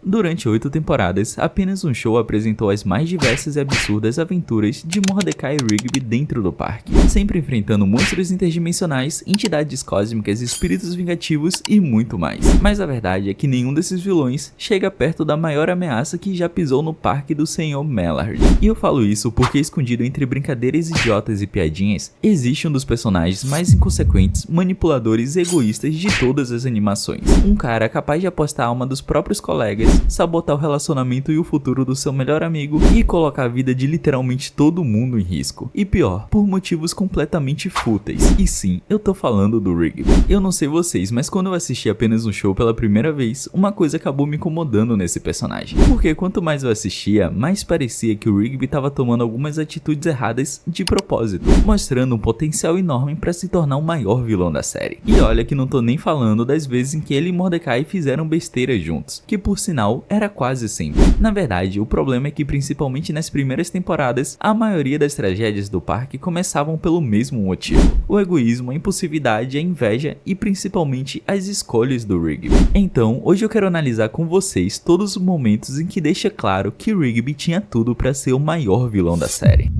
Durante 8 temporadas, apenas um show apresentou as mais diversas e absurdas aventuras de Mordecai e Rigby dentro do parque, sempre enfrentando monstros interdimensionais, entidades cósmicas, espíritos vingativos e muito mais. Mas a verdade é que nenhum desses vilões chega perto da maior ameaça que já pisou no parque do Sr. Mallard. E eu falo isso porque escondido entre brincadeiras idiotas e piadinhas, existe um dos personagens mais inconsequentes, manipuladores e egoístas de todas as animações. Um cara capaz de apostar a alma dos próprios colegas, sabotar o relacionamento e o futuro do seu melhor amigo e colocar a vida de literalmente todo mundo em risco. E pior, por motivos completamente fúteis. E sim, eu tô falando do Rigby. Eu não sei vocês, mas quando eu assisti apenas um show pela primeira vez, uma coisa acabou me incomodando nesse personagem. Porque quanto mais eu assistia, mais parecia que o Rigby tava tomando algumas atitudes erradas de propósito, mostrando um potencial enorme para se tornar o maior vilão da série. E olha que não tô nem falando das vezes em que ele e Mordecai fizeram besteira juntos, que por sinal era quase sempre. Na verdade, o problema é que principalmente nas primeiras temporadas, a maioria das tragédias do parque começavam pelo mesmo motivo: o egoísmo, a impulsividade, a inveja e principalmente as escolhas do Rigby. Então, hoje eu quero analisar com vocês todos os momentos em que deixa claro que Rigby tinha tudo para ser o maior vilão da série.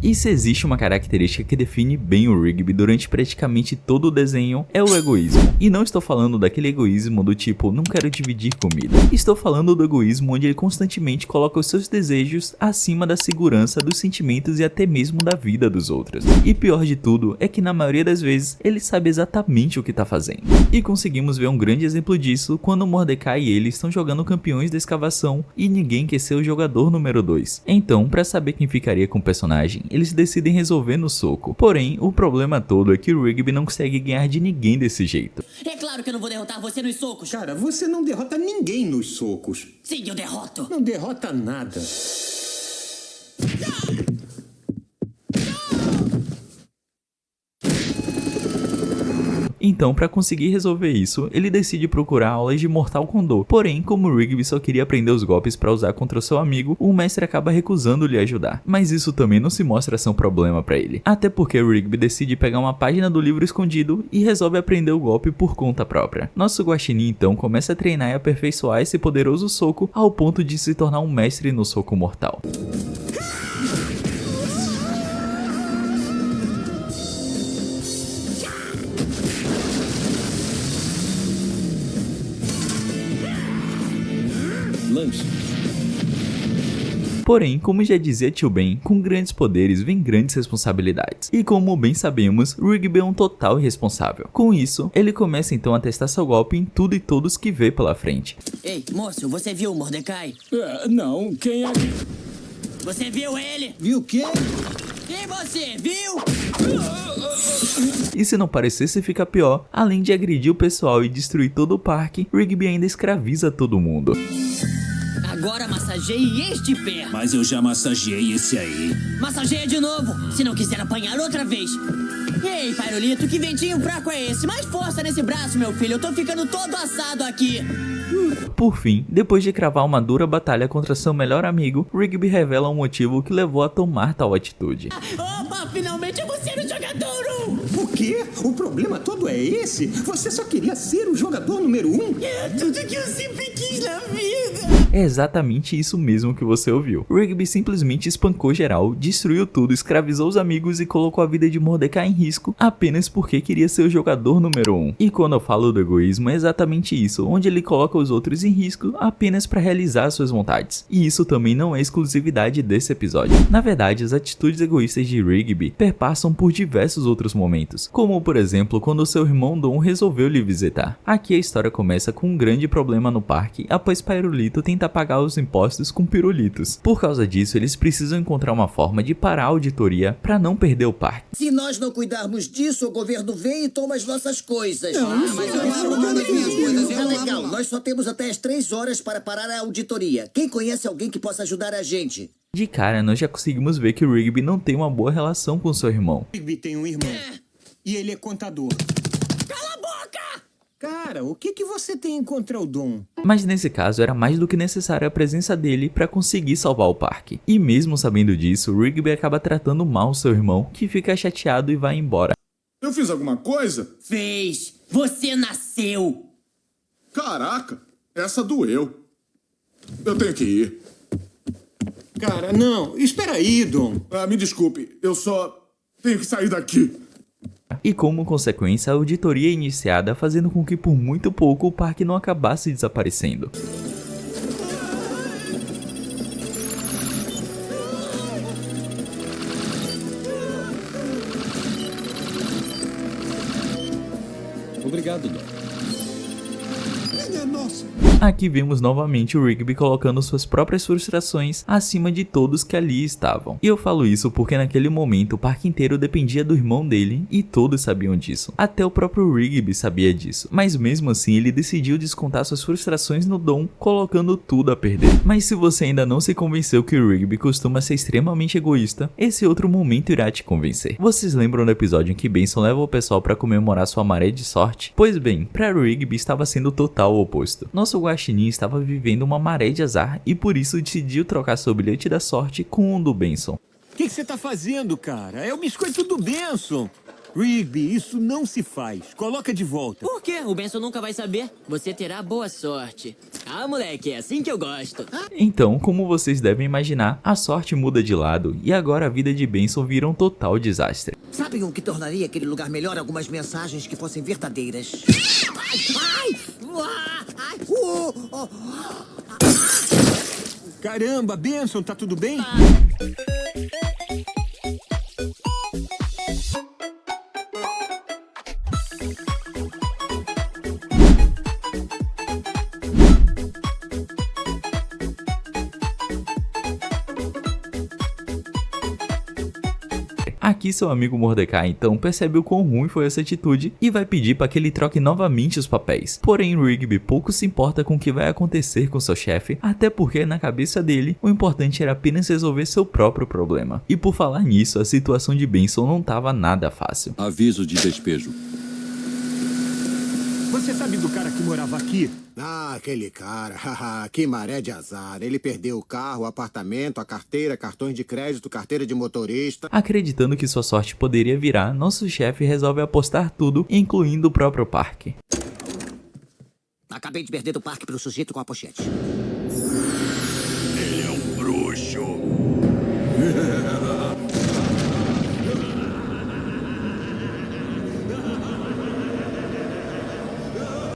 E se existe uma característica que define bem o Rigby durante praticamente todo o desenho, é o egoísmo. E não estou falando daquele egoísmo do tipo, não quero dividir comida. Estou falando do egoísmo onde ele constantemente coloca os seus desejos acima da segurança, dos sentimentos e até mesmo da vida dos outros. E pior de tudo é que na maioria das vezes ele sabe exatamente o que está fazendo. E conseguimos ver um grande exemplo disso quando Mordecai e ele estão jogando campeões da escavação e ninguém quer ser o jogador número 2. Então, para saber quem ficaria com o personagem, eles decidem resolver no soco. Porém, o problema todo é que o Rigby não consegue ganhar de ninguém desse jeito. É claro que eu não vou derrotar você nos socos. Cara, você não derrota ninguém nos socos. Sim, eu derroto. Não derrota nada. Então, para conseguir resolver isso, ele decide procurar aulas de Mortal Kombat. Porém, como o Rigby só queria aprender os golpes para usar contra o seu amigo, o mestre acaba recusando lhe ajudar. Mas isso também não se mostra ser um problema para ele. Até porque o Rigby decide pegar uma página do livro escondido e resolve aprender o golpe por conta própria. Nosso guaxinim então começa a treinar e aperfeiçoar esse poderoso soco ao ponto de se tornar um mestre no soco mortal. Porém, como já dizia Tio Ben, com grandes poderes vem grandes responsabilidades. E como bem sabemos, Rigby é um total irresponsável. Com isso, ele começa então a testar seu golpe em tudo e todos que vê pela frente. Ei, moço, você viu o Mordecai? Não, quem é? Você viu ele? Viu o quê? E você, viu? E se não parecesse ficar pior, além de agredir o pessoal e destruir todo o parque, Rigby ainda escraviza todo mundo. Agora massageie este pé. Mas eu já massageei esse aí. Massageia de novo, se não quiser apanhar outra vez. Ei, Pirulito, que ventinho fraco é esse? Mais força nesse braço, meu filho. Eu tô ficando todo assado aqui. Por fim, depois de cravar uma dura batalha contra seu melhor amigo, Rigby revela um motivo que levou a tomar tal atitude. Opa, finalmente eu vou ser o jogador 1! O quê? O problema todo é esse? Você só queria ser o jogador número 1? É tudo que eu sempre quis na vida. É exatamente isso mesmo que você ouviu. Rigby simplesmente espancou geral, destruiu tudo, escravizou os amigos e colocou a vida de Mordecai em risco apenas porque queria ser o jogador número 1. E quando eu falo do egoísmo, é exatamente isso, onde ele coloca os outros em risco apenas para realizar suas vontades. E isso também não é exclusividade desse episódio. Na verdade, as atitudes egoístas de Rigby perpassam por diversos outros momentos, como por exemplo quando seu irmão Dom resolveu lhe visitar. Aqui a história começa com um grande problema no parque após Pirulito tentar pagar os impostos com pirulitos. Por causa disso, eles precisam encontrar uma forma de parar a auditoria para não perder o parque. Se nós não cuidarmos disso, o governo vem e toma as nossas coisas. Tá legal, nós só temos até as 3 horas para parar a auditoria. Quem conhece alguém que possa ajudar a gente? De cara, nós já conseguimos ver que o Rigby não tem uma boa relação com seu irmão. Rigby tem um irmão. E ele é contador. Cala a boca! Cara, o que você tem contra o Dom? Mas nesse caso era mais do que necessária a presença dele para conseguir salvar o parque. E mesmo sabendo disso, Rigby acaba tratando mal seu irmão, que fica chateado e vai embora. Eu fiz alguma coisa? Fez! Você nasceu! Caraca, essa doeu. Eu tenho que ir. Cara, não. Espera aí, Dom. Me desculpe, eu só tenho que sair daqui. E como consequência, a auditoria é iniciada, fazendo com que por muito pouco o parque não acabasse desaparecendo. Obrigado, Doc. Nossa. Aqui vemos novamente o Rigby colocando suas próprias frustrações acima de todos que ali estavam. E eu falo isso porque naquele momento o parque inteiro dependia do irmão dele e todos sabiam disso. Até o próprio Rigby sabia disso. Mas mesmo assim ele decidiu descontar suas frustrações no Dom, colocando tudo a perder. Mas se você ainda não se convenceu que o Rigby costuma ser extremamente egoísta, esse outro momento irá te convencer. Vocês lembram do episódio em que Benson leva o pessoal para comemorar sua maré de sorte? Pois bem, para Rigby estava sendo o total oposto. Nosso guaxinim estava vivendo uma maré de azar e por isso decidiu trocar seu bilhete da sorte com um do Benson. O que você tá fazendo, cara? É o biscoito do Benson. Rigby, isso não se faz. Coloca de volta. Por quê? O Benson nunca vai saber. Você terá boa sorte. Ah, moleque, é assim que eu gosto. Então, como vocês devem imaginar, a sorte muda de lado e agora a vida de Benson vira um total desastre. Sabem o que tornaria aquele lugar melhor? Algumas mensagens que fossem verdadeiras. Ai! Ai! Caramba, Benson, tá tudo bem? Aqui seu amigo Mordecai então percebe o quão ruim foi essa atitude e vai pedir para que ele troque novamente os papéis. Porém Rigby pouco se importa com o que vai acontecer com seu chefe, até porque na cabeça dele o importante era apenas resolver seu próprio problema. E por falar nisso, a situação de Benson não estava nada fácil. Aviso de despejo. Você sabe do cara que morava aqui? Ah, aquele cara, haha, que maré de azar. Ele perdeu o carro, o apartamento, a carteira, cartões de crédito, carteira de motorista. Acreditando que sua sorte poderia virar, nosso chefe resolve apostar tudo, incluindo o próprio parque. Acabei de perder do parque pro sujeito com a pochete. Ele é um bruxo.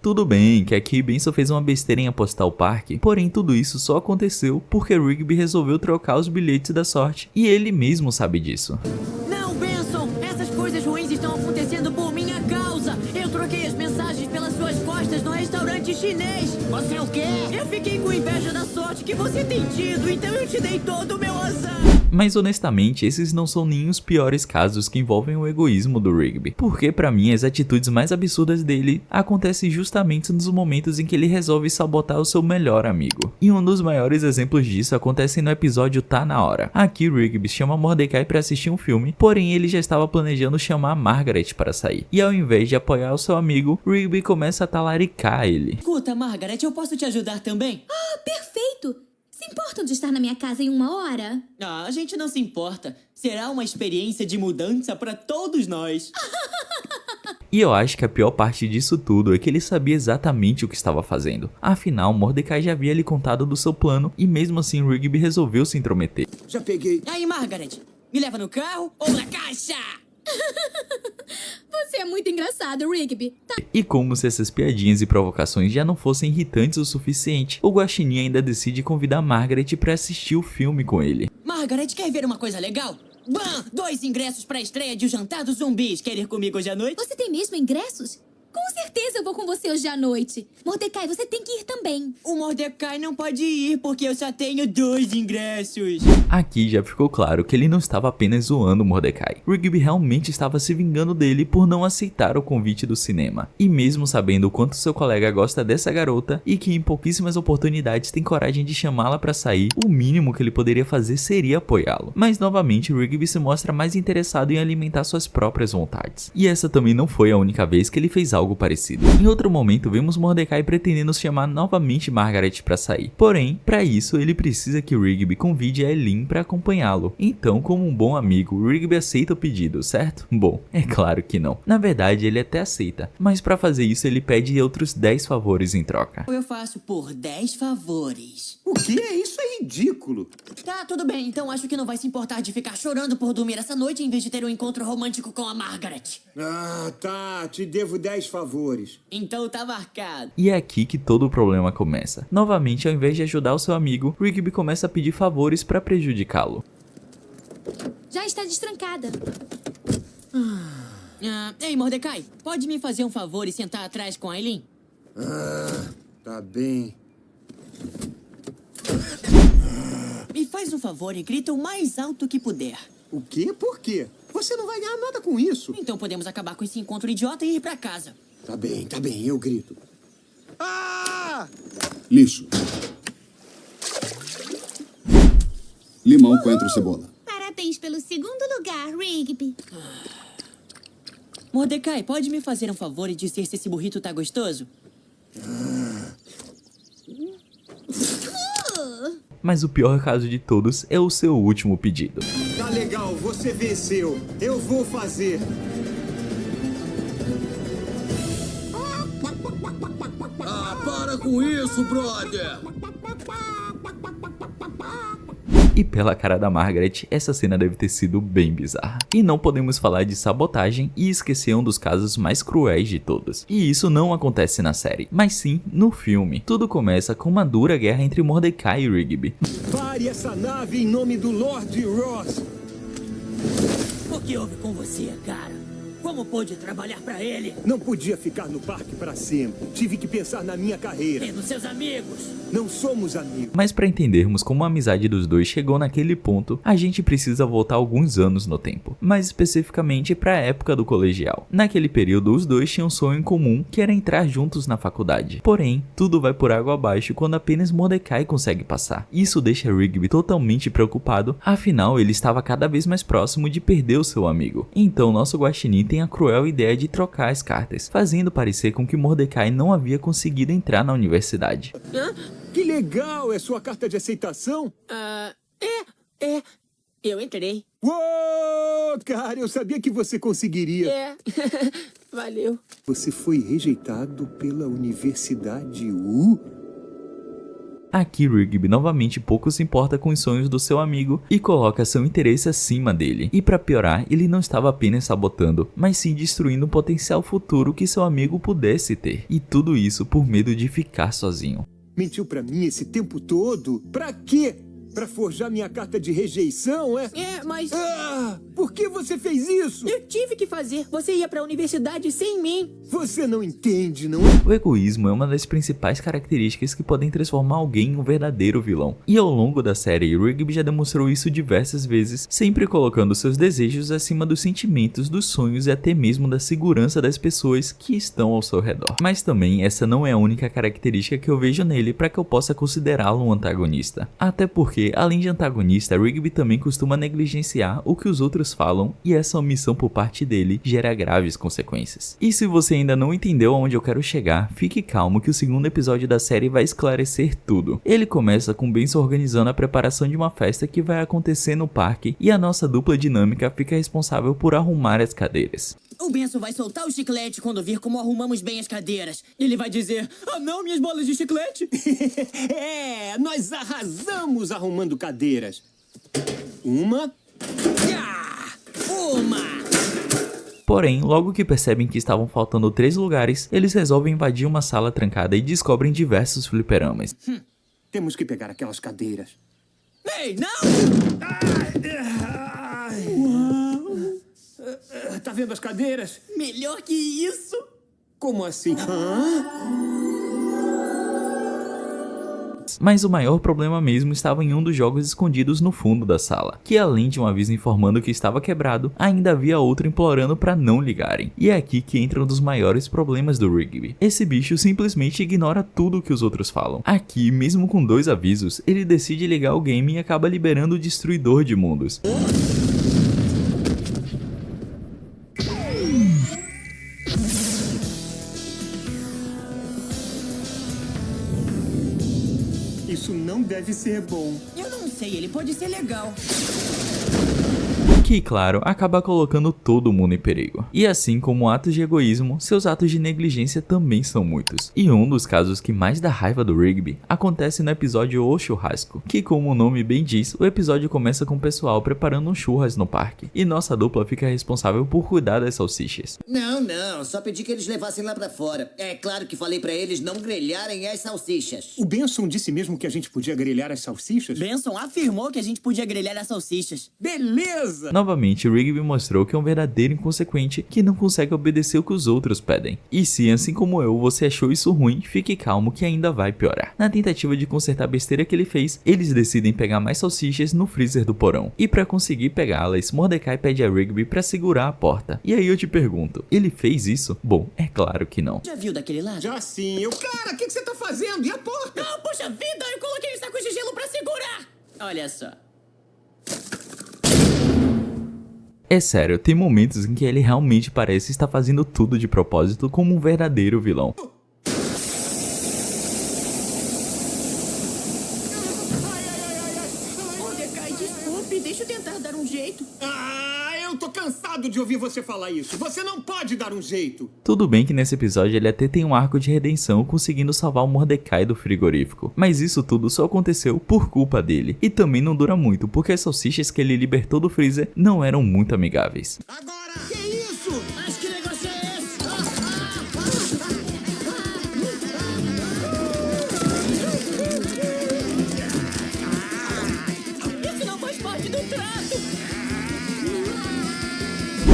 Tudo bem que aqui Benson fez uma besteira em apostar o parque, porém tudo isso só aconteceu porque Rigby resolveu trocar os bilhetes da sorte e ele mesmo sabe disso. Não, Benson! Essas coisas ruins estão acontecendo por minha causa! Eu troquei as mensagens pelas suas costas no restaurante chinês! Você é o quê? Eu fiquei com inveja da sorte que você tem tido, então eu te dei todo o meu azar! Mas honestamente, esses não são nem os piores casos que envolvem o egoísmo do Rigby, porque pra mim as atitudes mais absurdas dele acontecem justamente nos momentos em que ele resolve sabotar o seu melhor amigo. E um dos maiores exemplos disso acontece no episódio Tá Na Hora. Aqui Rigby chama Mordecai pra assistir um filme, porém ele já estava planejando chamar Margaret para sair. E ao invés de apoiar o seu amigo, Rigby começa a talaricar ele. Escuta, Margaret, eu posso te ajudar também? Ah, perfeito! Se importam de estar na minha casa em 1 hora? Ah, a gente não se importa. Será uma experiência de mudança pra todos nós. E eu acho que a pior parte disso tudo é que ele sabia exatamente o que estava fazendo. Afinal, Mordecai já havia lhe contado do seu plano e mesmo assim Rigby resolveu se intrometer. Já peguei. Aí, Margaret, me leva no carro ou na caixa? Você é muito engraçado, Rigby. Tá. E como se essas piadinhas e provocações já não fossem irritantes o suficiente, o Guaxinim ainda decide convidar Margaret para assistir o filme com ele. Margaret, quer ver uma coisa legal? Bam! 2 ingressos pra estreia de O Jantar dos Zumbis. Quer ir comigo hoje à noite? Você tem mesmo ingressos? Com certeza eu vou com você hoje à noite. Mordecai, você tem que ir também. O Mordecai não pode ir porque eu só tenho 2 ingressos. Aqui já ficou claro que ele não estava apenas zoando Mordecai. Rigby realmente estava se vingando dele por não aceitar o convite do cinema. E mesmo sabendo o quanto seu colega gosta dessa garota e que em pouquíssimas oportunidades tem coragem de chamá-la para sair, o mínimo que ele poderia fazer seria apoiá-lo. Mas novamente Rigby se mostra mais interessado em alimentar suas próprias vontades. E essa também não foi a única vez que ele fez algo algo parecido. Em outro momento, vemos Mordecai pretendendo chamar novamente Margaret para sair. Porém, para isso, ele precisa que Rigby convide a Eileen para acompanhá-lo. Então, como um bom amigo, Rigby aceita o pedido, certo? Bom, é claro que não. Na verdade, ele até aceita, mas para fazer isso ele pede outros 10 favores em troca. Eu faço por 10 favores. O que é isso? É ridículo. Tá, tudo bem. Então acho que não vai se importar de ficar chorando por dormir essa noite em vez de ter um encontro romântico com a Margaret. Ah, tá. Te devo 10 favores. Então tá marcado. E é aqui que todo o problema começa. Novamente, ao invés de ajudar o seu amigo, Rigby começa a pedir favores para prejudicá-lo. Já está destrancada. Ei, Mordecai, pode me fazer um favor e sentar atrás com a Eileen? Tá bem. Me faz um favor e grita o mais alto que puder. O quê? Por quê? Você não vai ganhar nada com isso. Então podemos acabar com esse encontro idiota e ir pra casa. Tá bem, eu grito. Lixo. Limão, coentro, cebola. Parabéns pelo segundo lugar, Rigby. Mordecai, pode me fazer um favor e dizer se esse burrito tá gostoso? Mas o pior caso de todos é o seu último pedido. Tá legal, você venceu. Eu vou fazer. Para com isso, brother! E pela cara da Margaret, essa cena deve ter sido bem bizarra. E não podemos falar de sabotagem e esquecer um dos casos mais cruéis de todos. E isso não acontece na série, mas sim no filme. Tudo começa com uma dura guerra entre Mordecai e Rigby. Pare essa nave em nome do Lord Ross. O que houve com você, cara? Como pôde trabalhar pra ele? Não podia ficar no parque para sempre. Tive que pensar na minha carreira. E nos seus amigos? Não somos amigos. Mas para entendermos como a amizade dos dois chegou naquele ponto, a gente precisa voltar alguns anos no tempo, mais especificamente para a época do colegial. Naquele período, os dois tinham um sonho em comum, que era entrar juntos na faculdade. Porém, tudo vai por água abaixo quando apenas Mordecai consegue passar. Isso deixa Rigby totalmente preocupado, afinal ele estava cada vez mais próximo de perder o seu amigo. Então nosso guaxinim tem a cruel ideia de trocar as cartas, fazendo parecer com que Mordecai não havia conseguido entrar na universidade. Que legal! É sua carta de aceitação? Eu entrei. Uou, cara, eu sabia que você conseguiria. Valeu. Você foi rejeitado pela Universidade U? Aqui Rigby novamente pouco se importa com os sonhos do seu amigo e coloca seu interesse acima dele. E para piorar, ele não estava apenas sabotando, mas sim destruindo o potencial futuro que seu amigo pudesse ter. E tudo isso por medo de ficar sozinho. Mentiu pra mim esse tempo todo? Pra quê? Pra forjar minha carta de rejeição, é? Mas... por que você fez isso? eu tive que fazer. Você ia pra universidade sem mim. Você não entende, não é? O egoísmo é uma das principais características que podem transformar alguém em um verdadeiro vilão. E ao longo da série, Rigby já demonstrou isso diversas vezes, sempre colocando seus desejos acima dos sentimentos, dos sonhos e até mesmo da segurança das pessoas que estão ao seu redor. Mas também essa não é a única característica que eu vejo nele para que eu possa considerá-lo um antagonista. Até porque, além de antagonista, Rigby também costuma negligenciar o que os outros falam e essa omissão por parte dele gera graves consequências. E se você ainda não entendeu aonde eu quero chegar, fique calmo que o segundo episódio da série vai esclarecer tudo. Ele começa com Ben se organizando a preparação de uma festa que vai acontecer no parque e a nossa dupla dinâmica fica responsável por arrumar as cadeiras. O Benson vai soltar o chiclete quando vir como arrumamos bem as cadeiras. Ele vai dizer, não, minhas bolas de chiclete. Nós arrasamos arrumando cadeiras. Uma. Porém, logo que percebem que estavam faltando 3 lugares, eles resolvem invadir uma sala trancada e descobrem diversos fliperamas. Temos que pegar aquelas cadeiras. Ei, não! Tá vendo as cadeiras? Melhor que isso? Como assim? Mas o maior problema mesmo estava em um dos jogos escondidos no fundo da sala, que além de um aviso informando que estava quebrado, ainda havia outro implorando para não ligarem. E é aqui que entra um dos maiores problemas do Rigby. Esse bicho simplesmente ignora tudo o que os outros falam. Aqui, mesmo com 2 avisos, ele decide ligar o game e acaba liberando o destruidor de mundos. não deve ser bom. Eu não sei, ele pode ser legal. Que, claro, acaba colocando todo mundo em perigo. E assim como atos de egoísmo, seus atos de negligência também são muitos. E um dos casos que mais dá raiva do Rigby acontece no episódio O Churrasco, que, como o nome bem diz, o episódio começa com o pessoal preparando um churras no parque, e nossa dupla fica responsável por cuidar das salsichas. Não, só pedi que eles levassem lá pra fora. É claro que falei pra eles não grelharem as salsichas. O Benson disse mesmo que a gente podia grelhar as salsichas? Benson afirmou que a gente podia grelhar as salsichas. Beleza! Novamente, Rigby mostrou que é um verdadeiro inconsequente que não consegue obedecer o que os outros pedem. E se, assim como eu, você achou isso ruim, fique calmo que ainda vai piorar. Na tentativa de consertar a besteira que ele fez, eles decidem pegar mais salsichas no freezer do porão. E para conseguir pegá-las, Mordecai pede a Rigby para segurar a porta. E aí eu te pergunto, ele fez isso? Bom, é claro que não. Já viu daquele lado? Já sim. Cara, o que você tá fazendo? E a porta? Não, puxa vida, eu coloquei os sacos de gelo pra segurar. Olha só. É sério, tem momentos em que ele realmente parece estar fazendo tudo de propósito como um verdadeiro vilão. Mordecai, desculpe, deixa eu tentar dar um jeito. Eu tô cansado de ouvir você falar isso. Você não pode dar um jeito. Tudo bem que nesse episódio ele até tem um arco de redenção conseguindo salvar o Mordecai do frigorífico, mas isso tudo só aconteceu por culpa dele. E também não dura muito, porque as salsichas que ele libertou do freezer não eram muito amigáveis. Agora! Que isso? Mas que negócio é esse? Isso não faz parte do trato.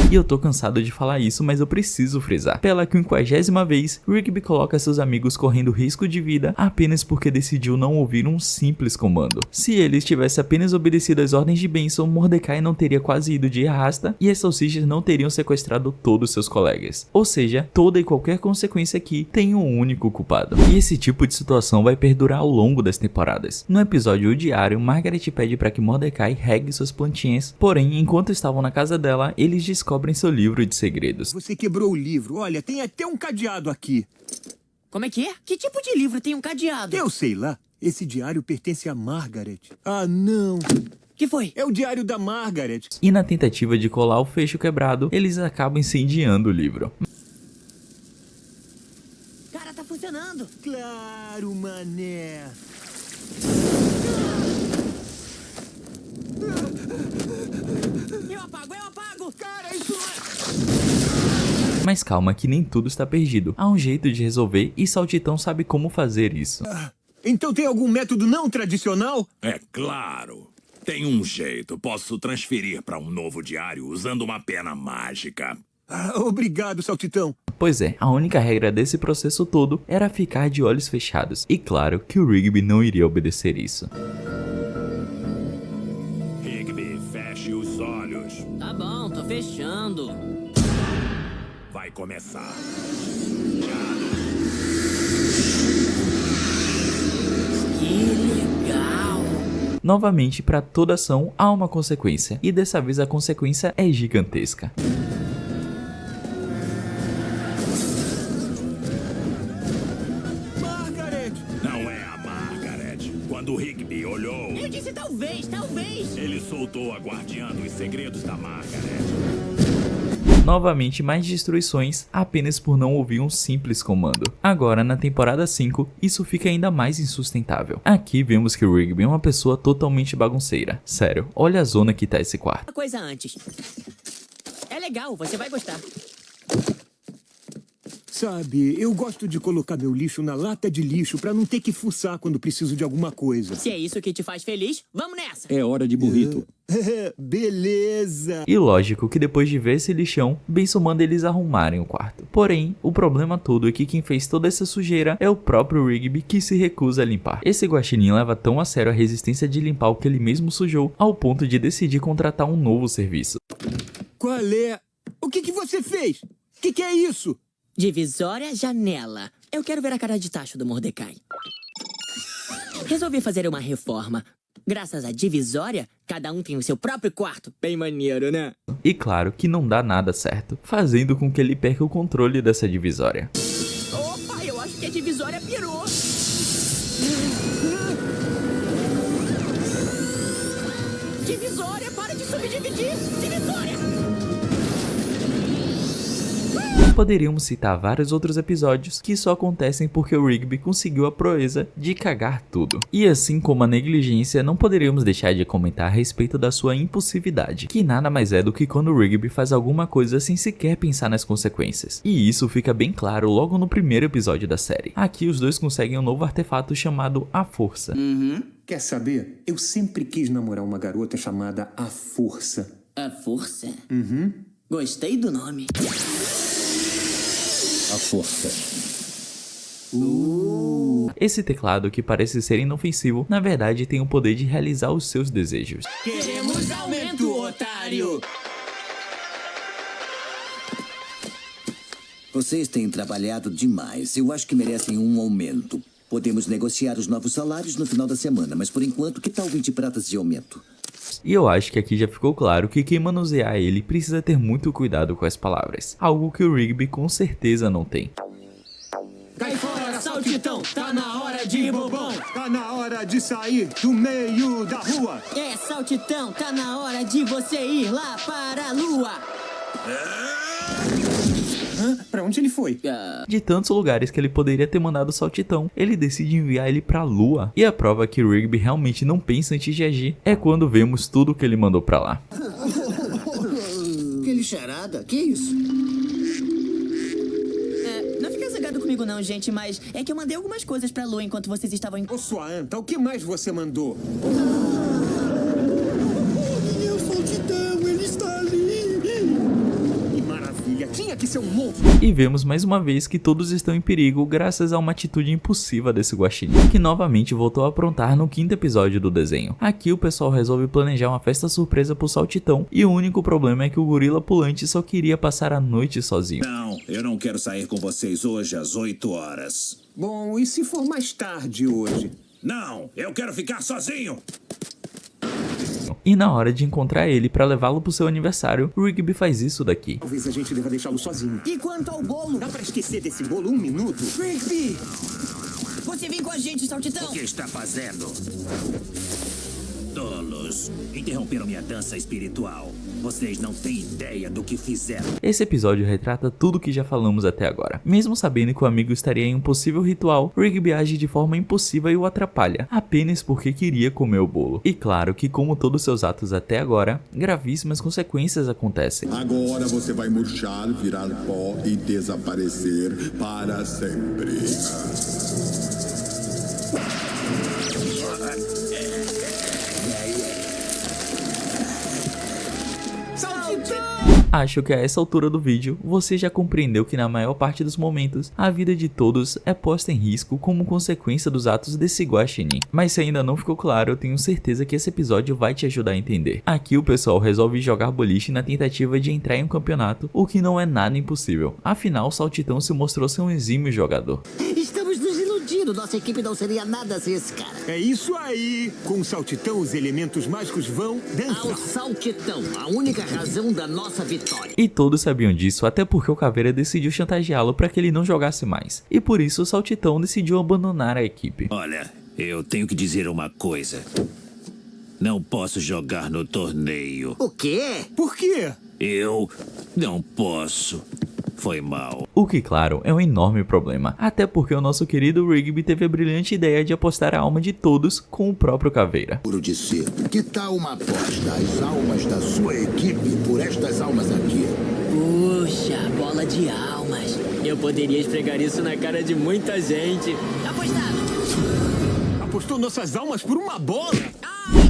E eu tô cansado de falar isso, mas eu preciso frisar. Pela 50ª vez, Rigby coloca seus amigos correndo risco de vida apenas porque decidiu não ouvir um simples comando. Se eles tivessem apenas obedecido às ordens de Benson, Mordecai não teria quase ido de arrasta e as salsichas não teriam sequestrado todos seus colegas. Ou seja, toda e qualquer consequência aqui tem um único culpado. E esse tipo de situação vai perdurar ao longo das temporadas. No episódio O Diário, Margaret pede para que Mordecai regue suas plantinhas, porém, enquanto estavam na casa dela, eles descobrem seu livro de segredos. Você quebrou o livro. Olha, tem até um cadeado aqui. Como é que é? Que tipo de livro tem um cadeado? Eu sei lá. Esse diário pertence a Margaret. Ah, não. Que foi? É o diário da Margaret. E na tentativa de colar o fecho quebrado, eles acabam incendiando o livro. Cara, tá funcionando. Claro, mané. Eu apago. Cara, isso não é... Mas calma que nem tudo está perdido. Há um jeito de resolver e Saltitão sabe como fazer isso. Então tem algum método não tradicional? É claro. Tem um jeito. Posso transferir para um novo diário usando uma pena mágica. Obrigado, Saltitão. Pois é, a única regra desse processo todo era ficar de olhos fechados. E claro que o Rigby não iria obedecer isso. Rigby, feche os olhos. Tá bom, tô fechando. Vai começar. Que legal. Novamente, para toda ação há uma consequência. E dessa vez a consequência é gigantesca. Margaret! Não é a Margaret. Quando o Rigby olhou, Eu disse talvez. ele soltou a guardiã dos segredos da Margaret. Novamente mais destruições apenas por não ouvir um simples comando. Agora na temporada 5 isso fica ainda mais insustentável. Aqui vemos que o Rigby é uma pessoa totalmente bagunceira. Sério, olha a zona que tá esse quarto. Uma coisa antes. É legal, você vai gostar. Sabe, eu gosto de colocar meu lixo na lata de lixo pra não ter que fuçar quando preciso de alguma coisa. Se é isso que te faz feliz, vamos nessa. É hora de burrito. Beleza. E lógico que depois de ver esse lixão, Benson manda eles arrumarem o quarto. Porém, o problema todo é que quem fez toda essa sujeira é o próprio Rigby que se recusa a limpar. Esse guaxinim leva tão a sério a resistência de limpar o que ele mesmo sujou, ao ponto de decidir contratar um novo serviço. Qual é? O que você fez? O que é isso? Divisória janela. Eu quero ver a cara de tacho do Mordecai. Resolvi fazer uma reforma. Graças à divisória, cada um tem o seu próprio quarto. Bem maneiro, né? E claro que não dá nada certo, fazendo com que ele perca o controle dessa divisória. Opa, eu acho que a divisória pirou. posso me dividir de vitória! Poderíamos citar vários outros episódios que só acontecem porque o Rigby conseguiu a proeza de cagar tudo. E assim como a negligência, não poderíamos deixar de comentar a respeito da sua impulsividade, que nada mais é do que quando o Rigby faz alguma coisa sem sequer pensar nas consequências. E isso fica bem claro logo no primeiro episódio da série. Aqui os dois conseguem um novo artefato chamado A Força. Quer saber? Eu sempre quis namorar uma garota chamada A Força. A Força? Gostei do nome. A força. Esse teclado, que parece ser inofensivo, na verdade tem o poder de realizar os seus desejos. Queremos aumento, otário! Vocês têm trabalhado demais. Eu acho que merecem um aumento. Podemos negociar os novos salários no final da semana, mas por enquanto, que tal 20 pratas de aumento? E eu acho que aqui já ficou claro que quem manusear ele precisa ter muito cuidado com as palavras, algo que o Rigby com certeza não tem. Cai fora, saltitão! Tá na hora de ir, bobão! Tá na hora de sair do meio da rua! É, saltitão, tá na hora de você ir lá para a lua! Pra onde ele foi? De tantos lugares que ele poderia ter mandado o Saltitão, ele decide enviar ele pra lua. E a prova que o Rigby realmente não pensa antes de agir é quando vemos tudo que ele mandou pra lá. Que lixarada? Que isso? Não fica zangado comigo não, gente, mas é que eu mandei algumas coisas pra lua enquanto vocês estavam em... Ô, sua anta, o que mais você mandou? Meu saltitão, ele está ali! Que maravilha! Tinha que ser um monstro! E vemos mais uma vez que todos estão em perigo graças a uma atitude impulsiva desse guaxinim, que novamente voltou a aprontar no 5º episódio do desenho. Aqui o pessoal resolve planejar uma festa surpresa pro Saltitão, e o único problema é que o gorila pulante só queria passar a noite sozinho. Não, eu não quero sair com vocês hoje às 8 horas. Bom, e se for mais tarde hoje? Não, eu quero ficar sozinho. E na hora de encontrar ele pra levá-lo pro seu aniversário, o Rigby faz isso daqui. Talvez a gente deva deixá-lo sozinho. E quanto ao bolo? Dá pra esquecer desse bolo um minuto? Rigby! Você vem com a gente, saltitão! O que está fazendo? Tolos, interromperam minha dança espiritual. Vocês não têm ideia do que fizeram. Esse episódio retrata tudo que já falamos até agora. Mesmo sabendo que o amigo estaria em um possível ritual, Rigby age de forma impulsiva e o atrapalha, apenas porque queria comer o bolo. E claro que, como todos seus atos até agora, gravíssimas consequências acontecem. Agora você vai murchar, virar pó e desaparecer para sempre. Acho que a essa altura do vídeo, você já compreendeu que na maior parte dos momentos, a vida de todos é posta em risco como consequência dos atos desse guaxinim. Mas se ainda não ficou claro, eu tenho certeza que esse episódio vai te ajudar a entender. Aqui o pessoal resolve jogar boliche na tentativa de entrar em um campeonato, o que não é nada impossível. Afinal, o Saltitão se mostrou ser um exímio jogador. Estamos nos iludindo. Nossa equipe não seria nada sem esse cara. É isso aí! Com o saltitão, os elementos mágicos vão dançar. Ao saltitão, a única razão da nossa vitória. E todos sabiam disso, até porque o Caveira decidiu chantageá-lo para que ele não jogasse mais. E por isso o Saltitão decidiu abandonar a equipe. Olha, eu tenho que dizer uma coisa. Não posso jogar no torneio. O quê? Por quê? Eu não posso. Foi mal. O que, claro, é um enorme problema, até porque o nosso querido Rigby teve a brilhante ideia de apostar a alma de todos com o próprio Caveira. Puro de ser. Que tal uma aposta? As almas da sua equipe por estas almas aqui. Puxa, bola de almas. Eu poderia esfregar isso na cara de muita gente. Apostado! Apostou nossas almas por uma bola?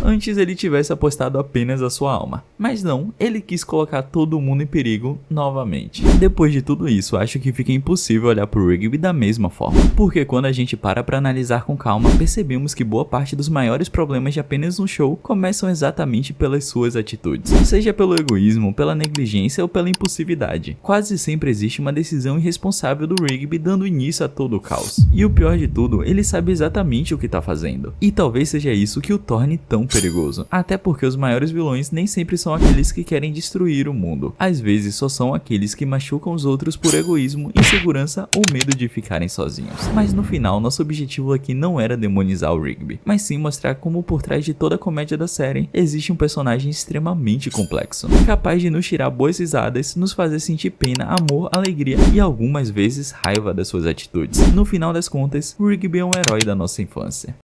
Antes ele tivesse apostado apenas a sua alma, mas não, ele quis colocar todo mundo em perigo novamente. Depois de tudo isso, acho que fica impossível olhar pro Rigby da mesma forma, porque quando a gente para analisar com calma, percebemos que boa parte dos maiores problemas de apenas um show começam exatamente pelas suas atitudes, seja pelo egoísmo, pela negligência ou pela impulsividade. Quase sempre existe uma decisão irresponsável do Rigby dando início a todo o caos. E o pior de tudo, ele sabe exatamente o que tá fazendo, e talvez seja isso que o torne tão perigoso. Até porque os maiores vilões nem sempre são aqueles que querem destruir o mundo. Às vezes só são aqueles que machucam os outros por egoísmo, insegurança ou medo de ficarem sozinhos. Mas no final, nosso objetivo aqui não era demonizar o Rigby, mas sim mostrar como por trás de toda a comédia da série existe um personagem extremamente complexo, capaz de nos tirar boas risadas, nos fazer sentir pena, amor, alegria e algumas vezes raiva das suas atitudes. No final das contas, o Rigby é um herói da nossa infância.